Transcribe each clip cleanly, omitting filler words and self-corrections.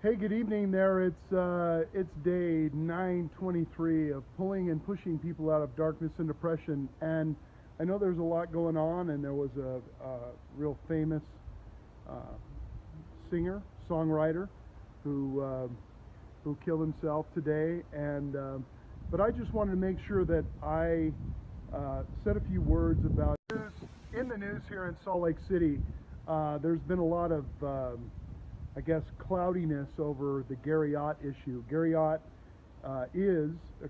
Hey, good evening there. It's day 923 of pulling and pushing people out of darkness and depression. And I know there's a lot going on, and there was a real famous uh, singer, songwriter who killed himself today. And but I just wanted to make sure that I said a few words about in the news here in Salt Lake City. There's been a lot of I guess cloudiness over the Gary Ott issue. Gary Ott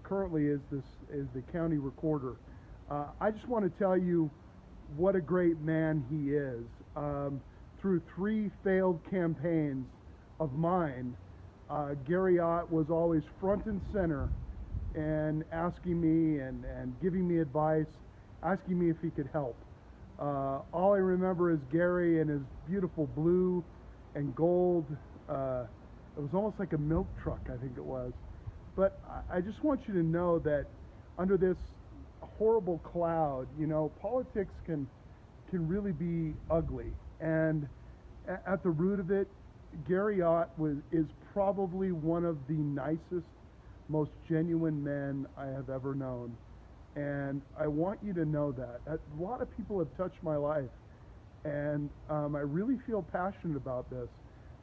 currently is the county recorder. I just want to tell you what a great man he is. Through 3 failed campaigns of mine, Gary Ott was always front and center and asking me and giving me advice, asking me if he could help. All I remember is Gary and his beautiful blue and gold. It was almost like a milk truck, I think it was. But I just want you to know that under this horrible cloud, you know, politics can really be ugly. And at the root of it, Gary Ott is probably one of the nicest, most genuine men I have ever known. And I want you to know that. A lot of people have touched my life. And I really feel passionate about this.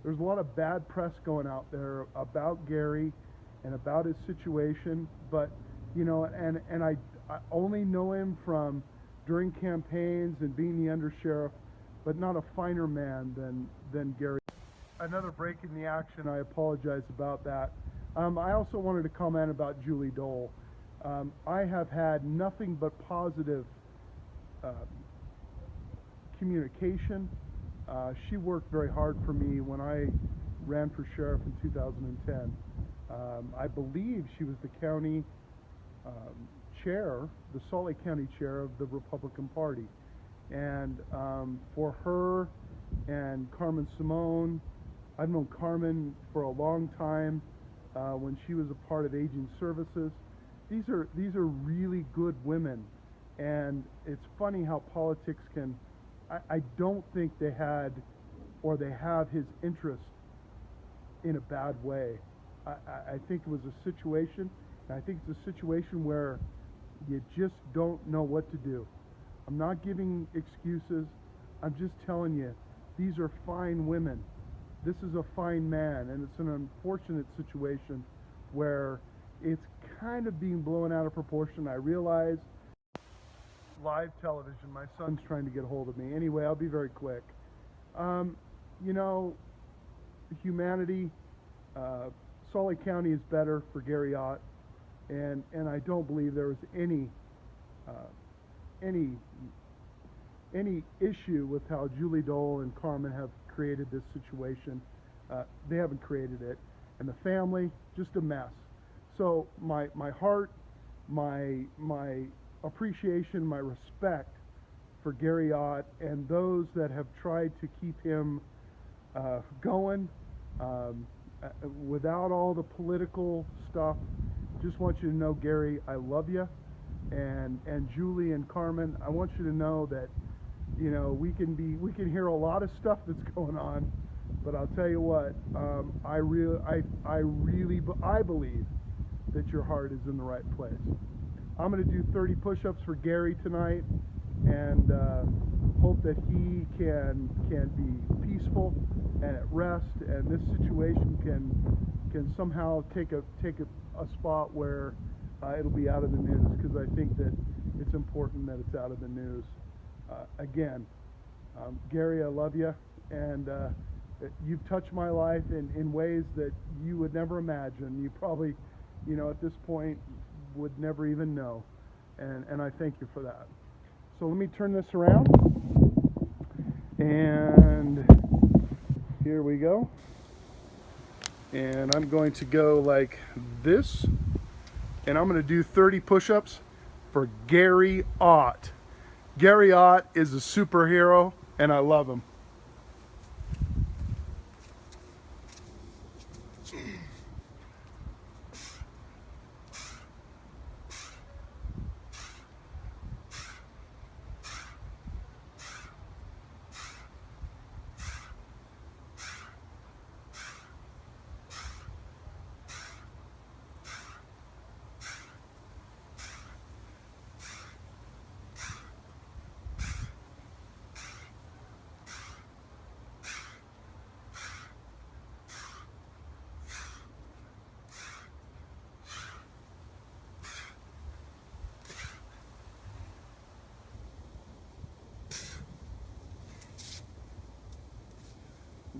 There's a lot of bad press going out there about Gary and about his situation, but you know, and I only know him from during campaigns and being the undersheriff, but not a finer man than Gary. Another break in the action. I apologize about that. I also wanted to comment about Julie Dole. I have had nothing but positive communication. She worked very hard for me when I ran for sheriff in 2010. I believe she was the county chair, the Salt Lake County chair of the Republican Party. And for her and Carmen Simone, I've known Carmen for a long time when she was a part of Aging Services. These are really good women, and it's funny how politics can. I don't think they had or they have his interest in a bad way. I think it was a situation, and I think it's a situation where you just don't know what to do. I'm not giving excuses. I'm just telling you, these are fine women. This is a fine man, and it's an unfortunate situation where it's kind of being blown out of proportion. I realize. Live television. My son's trying to get a hold of me. Anyway, I'll be very quick. You know, humanity, Salt Lake County is better for Gary Ott, and I don't believe there was any issue with how Julie Dole and Carmen have created this situation. They haven't created it, and the family, just a mess. So my heart, my appreciation, my respect for Gary Ott and those that have tried to keep him going without all the political stuff. Just want you to know, Gary, I love you, and Julie and Carmen, I want you to know that, you know, we can hear a lot of stuff that's going on, but I'll tell you what, I believe that your heart is in the right place. I'm going to do 30 push-ups for Gary tonight, and hope that he can be peaceful and at rest, and this situation can somehow take a spot where it'll be out of the news, because I think that it's important that it's out of the news. Again, Gary, I love you, and you've touched my life in ways that you would never imagine. You probably, you know, at this point would never even know, and I thank you for that. So let me turn this around, and here we go, and I'm going to go like this, and I'm going to do 30 push-ups for Gary Ott. Gary Ott is a superhero, and I love him.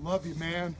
Love you, man.